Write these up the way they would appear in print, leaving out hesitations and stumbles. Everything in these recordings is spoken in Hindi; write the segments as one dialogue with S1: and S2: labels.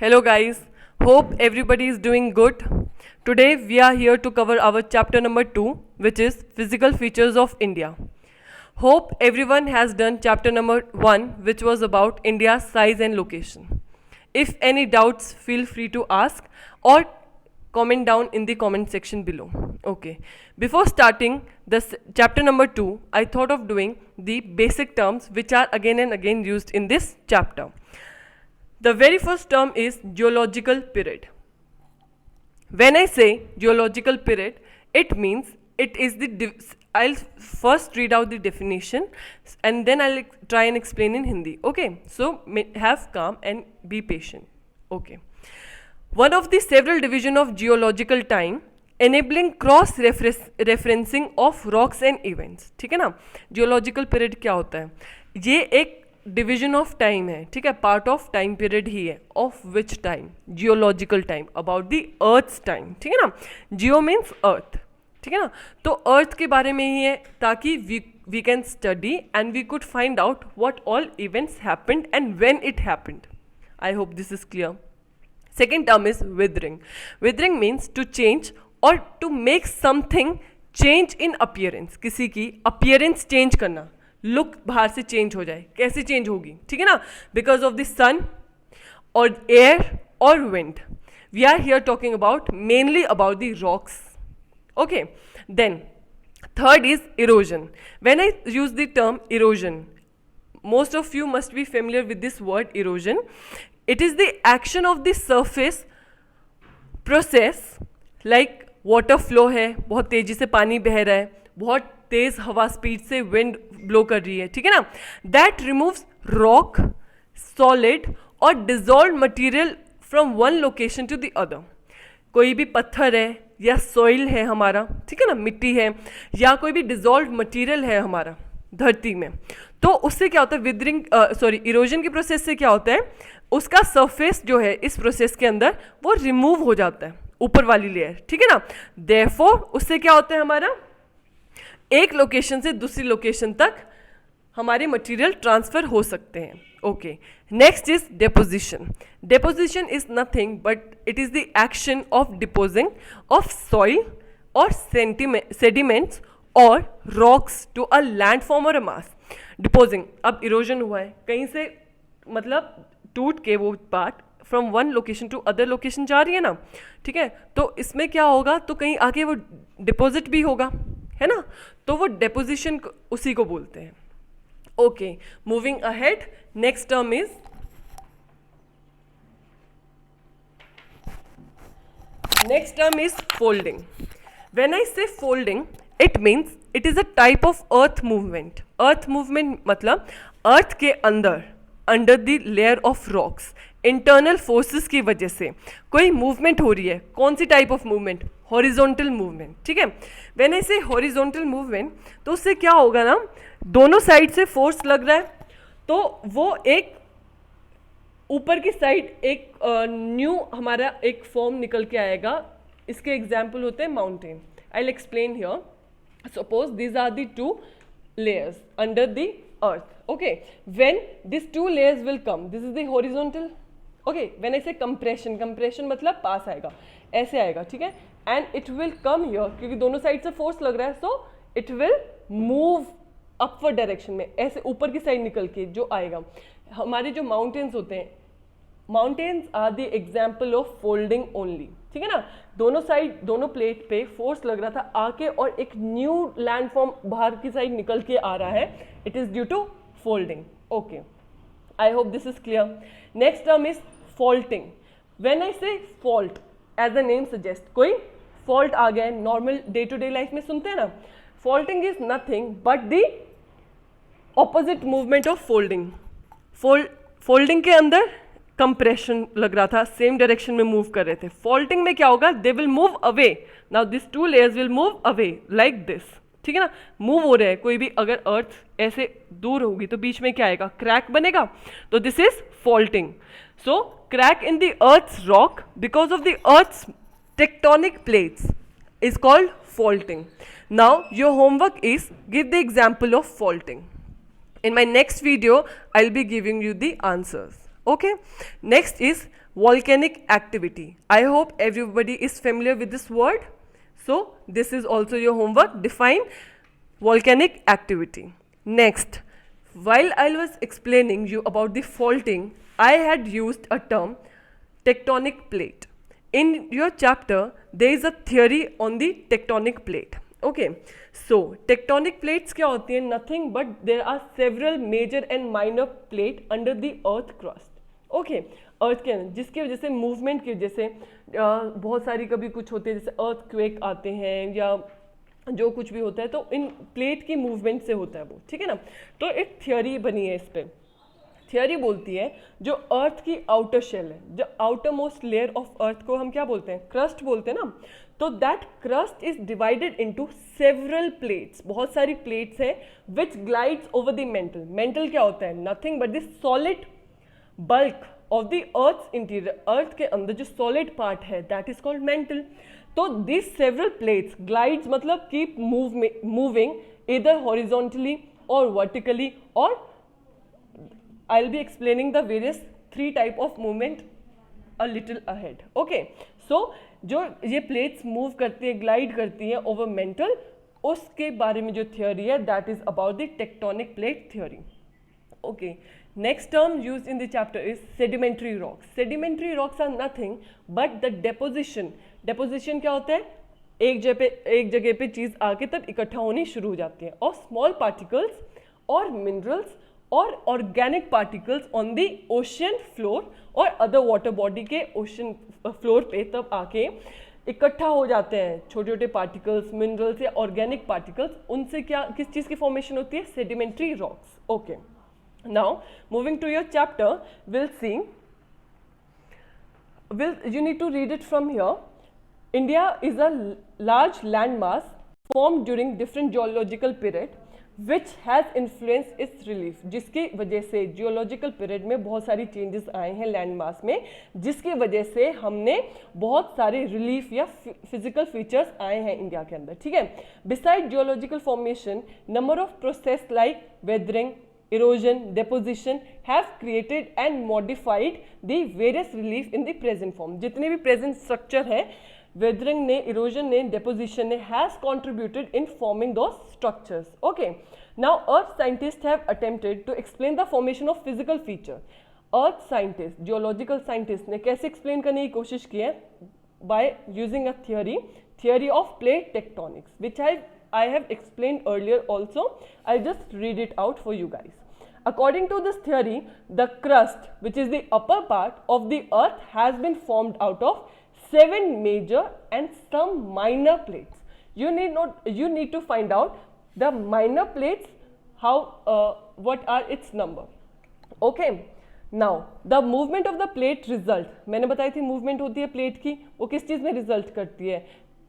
S1: Hello guys, hope everybody is doing good. Today we are here to cover our chapter number 2, which is Physical Features of India. Hope everyone has done chapter number 1, which was about India's size and location. If any doubts, feel free to ask or comment down in the comment section below. Okay, before starting this chapter number 2, I thought of doing the basic terms which are again and again used in this chapter. The very first term is geological period. When I say geological period, it means it is I'll first read out the definition and then I'll try and explain in Hindi. Okay, so have calm and be patient. Okay. One of the several division of geological time enabling cross referencing of rocks and events. ठीक है ना, जियोलॉजिकल पीरियड क्या होता है? ये एक डिविजन ऑफ टाइम है, ठीक है, पार्ट ऑफ टाइम पीरियड ही है. Of which time? Geological time, about the earth's time. ठीक है ना, जियो मीन्स अर्थ. ठीक है ना, तो अर्थ के बारे में ही है ताकि we can study and we could find out what all events happened and when it happened. I hope this is clear. Second term is withering. Withering means to change or to make something change in appearance. किसी की appearance change करना, look बाहर से change हो जाए. कैसे change होगी? ठीक है ना, because of the sun or air or wind. We are here talking about mainly about the rocks. Okay, then third is erosion. When I use the term erosion, most of you must be familiar with this word erosion. It is the action of the surface process, like water flow है, बहुत तेजी से पानी बह रहा है, बहुत तेज हवा स्पीड से विंड ब्लो कर रही है, ठीक है ना. दैट रिमूव्स रॉक, सॉलिड और dissolve material from one location to the other. कोई भी पत्थर है या सॉइल है हमारा, ठीक है ना, मिट्टी है या कोई भी डिजॉल्व मटेरियल है हमारा धरती में, तो उससे क्या होता है, विदरिंग इरोजन की प्रोसेस से क्या होता है, उसका सरफेस जो है इस प्रोसेस के अंदर वो रिमूव हो जाता है, ऊपर वाली लेयर. ठीक है ना, देयरफॉर उससे क्या होता है, हमारा एक लोकेशन से दूसरी लोकेशन तक हमारे मटेरियल ट्रांसफर हो सकते हैं. Okay, next is deposition. Deposition is nothing but it is the action of depositing of soil और सेडिमेंट्स और रॉक्स टू अ लैंडफॉर्म और अ मास. डिपोजिंग, अब इरोजन हुआ है, कहीं से मतलब टूट के वो part from one location to other location जा रही है ना, ठीक है, तो इसमें क्या होगा, तो कहीं आगे वो डिपॉजिट भी होगा, है ना, तो वो डेपोजिशन उसी को बोलते हैं. Okay, moving ahead, next term is folding. When I say folding, it means it is a type of earth movement. Earth movement मतलब अर्थ के अंदर under the layer of rocks internal forces की वजह से कोई मूवमेंट हो रही है. कौन सी type of movement? Horizontal movement. ठीक है, व्हेन आई से हॉरिजॉन्टल मूवमेंट, तो उससे क्या होगा ना, दोनों साइड से फोर्स लग रहा है, तो वो एक ऊपर की साइड एक न्यू हमारा एक फॉर्म निकल के आएगा. इसके एग्जाम्पल होते हैं mountain. I will explain here. Suppose these are the two layers under the earth. Okay, when these two layers will come, this is the horizontal. Okay, when I say compression मतलब पास आएगा, ऐसे आएगा, ठीक है, and it will come here क्योंकि दोनों साइड से फोर्स लग रहा है, so it will move upward direction में, ऐसे ऊपर की साइड निकल के जो आएगा. हमारे जो माउंटेन्स होते हैं, mountains are the example of folding only. ठीक है ना, दोनों साइड दोनों प्लेट पे फोर्स लग रहा था आके और एक न्यू लैंडफॉर्म बाहर की साइड निकल के आ रहा है. It is due to folding. Okay, I hope this is clear. Next term is faulting. When I say fault, as a name suggest, कोई फॉल्ट आ गया है, normal day to day life में सुनते हैं ना. Faulting is nothing but the opposite movement of folding. Folding के अंदर कंप्रेशन लग रहा था, सेम डायरेक्शन में मूव कर रहे थे. फॉल्टिंग में क्या होगा, they will move away. Now this two layers will move away like this. ठीक है ना, मूव हो रहे हैं. कोई भी अगर अर्थ ऐसे दूर होगी तो बीच में क्या आएगा, क्रैक बनेगा, तो this is faulting. So crack in the earth's rock because of the earth's tectonic plates is called faulting. Now your homework is give the example of faulting. In my next video, I'll be giving you the answers. Okay, next is volcanic activity. I hope everybody is familiar with this word. So this is also your homework. Define volcanic activity. Next, while I was explaining you about the faulting, I had used a term tectonic plate. In your chapter there is a theory on the tectonic plate. Okay, so tectonic plates क्या होती हैं? Nothing but there are several major and minor plate under the earth crust. Okay, earth के अंदर, जिसकी वजह से मूवमेंट की वजह से बहुत सारी कभी कुछ होते हैं, जैसे अर्थ क्वेक आते हैं या जो कुछ भी होता है, तो इन प्लेट की मूवमेंट से होता है वो, ठीक है ना। तो एक थियोरी बनी है इस पर। थियोरी बोलती है जो अर्थ की आउटर शेल है, जो outer most layer of earth को हम क्या बोलते हैं? क्रस्ट बोलते हैं ना। तो that crust is divided into several plates, बहुत सारी प्लेट्स हैं which glides over the mantle. Mantle क्या होता है? Nothing but the solid bulk of the earth interior, earth के अंदर जो सॉलिड पार्ट है दैट इज कॉल्ड मेंटल। तो दिस सेवरल प्लेट्स ग्लाइड्स मतलब कीप मूविंग इधर हॉरिजॉन्टली और वर्टिकली, और I will be explaining the various 3 type of movement a little ahead. Okay, सो जो ये प्लेट्स मूव करती है, ग्लाइड करती है ओवर मेंटल, उसके बारे में जो थियोरी है that is about the tectonic plate theory. Okay, next term used in the chapter is sedimentary rocks. Sedimentary rocks are nothing but the deposition. Deposition क्या होता है? एक जगह पे चीज आके तब इकट्ठा होनी शुरू हो जाती है, और स्मॉल पार्टिकल्स और मिनरल्स और organic particles on the ocean floor और अदर वाटर बॉडी के ओशियन फ्लोर पे तब आके इकट्ठा हो जाते हैं। छोटे छोटे पार्टिकल्स, मिनरल्स या ऑर्गेनिक पार्टिकल्स, उनसे क्या किस चीज़ की फॉर्मेशन होती है? Sedimentary rocks. Okay, now moving to your chapter, we'll see, you need to read it from here. India is a large landmass formed during different geological period which has influenced its relief. जिसकी वजह से geological period में बहुत सारी changes आए हैं landmass में, जिसकी वजह से हमने बहुत सारे relief या physical features आए हैं इंडिया के अंदर, ठीक है। Besides geological formation, number of process like weathering, erosion, deposition have created and modified the various relief in the present form. जितने भी present structure है, weathering ने, erosion ने, deposition ने has contributed in forming those structures. Okay, now earth scientists have attempted to explain the formation of physical feature. Earth scientists, geological scientists ने कैसे explain करने की कोशिश की है? By using a theory of plate tectonics, which I have explained earlier also. I'll just read it out for you guys. According to this theory, the crust, which is the upper part of the earth, has been formed out of 7 major and some minor plates. You need to find out the minor plates, what are its number. Okay, now the movement of the plate result, मैंने बताई थी movement होती है plate की, वो किस चीज़ में result करती है?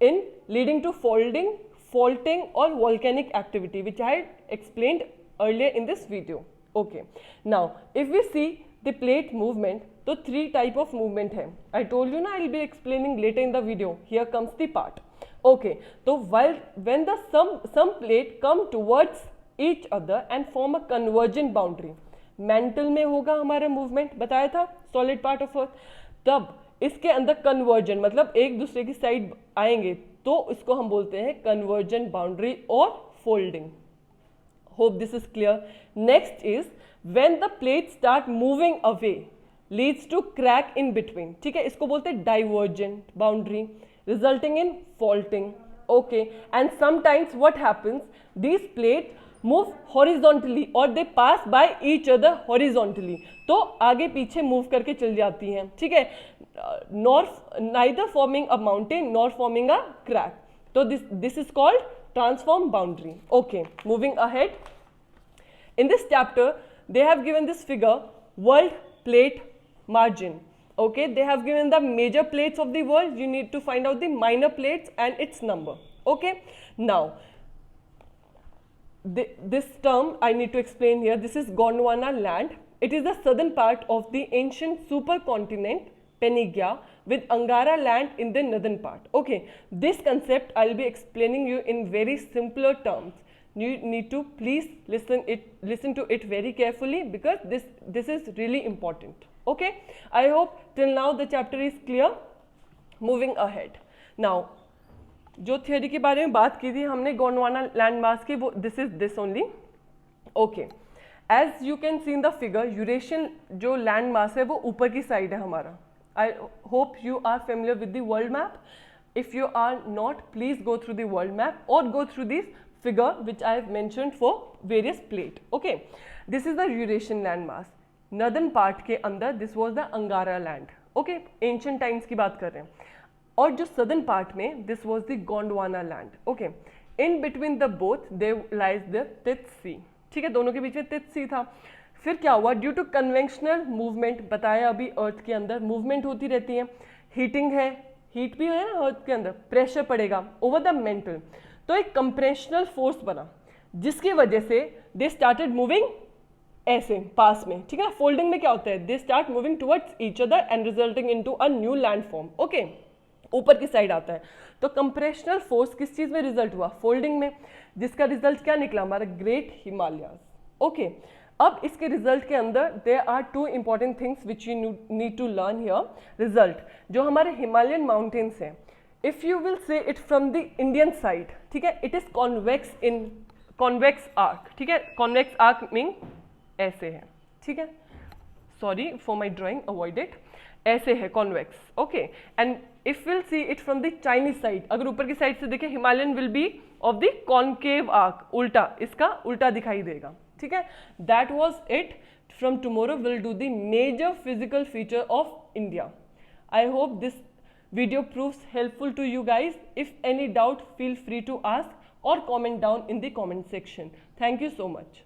S1: In leading to faulting or volcanic activity, which I explained earlier in this video. Okay, now if we see the plate movement, तो 3 type of movement है. I told you ना, I will be explaining later in the video. Here comes the part. Okay, तो when the some plate come towards each other and form a convergent boundary, mantle में होगा हमारा movement, बताया था, solid part of earth, तब इसके अंदर convergent मतलब एक दूसरे की साइड आएंगे, तो इसको हम बोलते हैं convergent boundary और folding. Hope this is clear. Next is when the plates start moving away, leads to crack in between. ठीक है, इसको बोलते हैं divergent boundary, resulting in faulting. Okay, and sometimes what happens? These plates move horizontally or they pass by each other horizontally. तो आगे पीछे move करके चल जाती हैं, ठीक है, neither forming a mountain nor forming a crack. तो this is called transform boundary. Okay, moving ahead. In this chapter, they have given this figure, world plate margin. Okay, they have given the major plates of the world. You need to find out the minor plates and its number. Okay, now this term I need to explain here. This is Gondwana land. It is the southern part of the ancient supercontinent Pangaea, with Angara land in the northern part. Okay, this concept I will be explaining you in very simpler terms. You need to please listen to it very carefully, because this is really important. Okay, I hope till now the chapter is clear. Moving ahead now, जो थियोरी के बारे में बात की थी हमने गोंडवाना लैंड मास की, वो this is this only. Okay, as you can see in the figure, Eurasian जो लैंड मास है वो ऊपर की साइड है हमारा. I hope you are familiar with the world map. If you are not, please go through the world map or go through this figure which I have mentioned for various plate. Okay, this is the Eurasian landmass. Northern part के अंदर this was the Angara land. Okay, ancient times की बात कर रहे हैं. और जो southern part में this was the Gondwana land. Okay, in between the both there lies the Tith Sea. ठीक है, दोनों के बीच में Tith Sea था. फिर क्या हुआ, ड्यू टू कन्वेंशनल मूवमेंट, बताया अभी अर्थ के अंदर मूवमेंट होती रहती है, हीटिंग है, हीट भी है ना अर्थ के अंदर, प्रेशर पड़ेगा ओवर द मेंटल, तो एक कंप्रेशनल फोर्स बना जिसकी वजह से दे स्टार्टेड मूविंग ऐसे पास में. ठीक है, फोल्डिंग में क्या होता है, they start moving towards each other and resulting into a new land form. Okay, ऊपर की साइड आता है. तो कंप्रेशनल फोर्स किस चीज में रिजल्ट हुआ, फोल्डिंग में, जिसका रिजल्ट क्या निकला, हमारा ग्रेट हिमालयाज. ओके, अब इसके रिजल्ट के अंदर there are two important things which you need to learn here. Result जो हमारे हिमालयन माउंटेन्स हैं, if you will see it from the Indian side, ठीक है, it is convex in convex arc. ठीक है, कॉन्वेक्स आर्क मीन ऐसे है. ठीक है, sorry for my drawing, avoid it. ऐसे है convex. Okay, and if will see it from the Chinese side, अगर ऊपर की साइड से देखें, Himalayan will be of the concave arc, उल्टा, इसका उल्टा दिखाई देगा. ठीक है, that was it. From tomorrow will do the major physical feature of India. I hope this video proves helpful to you guys. If any doubt, feel free to ask or comment down in the comment section. Thank you so much.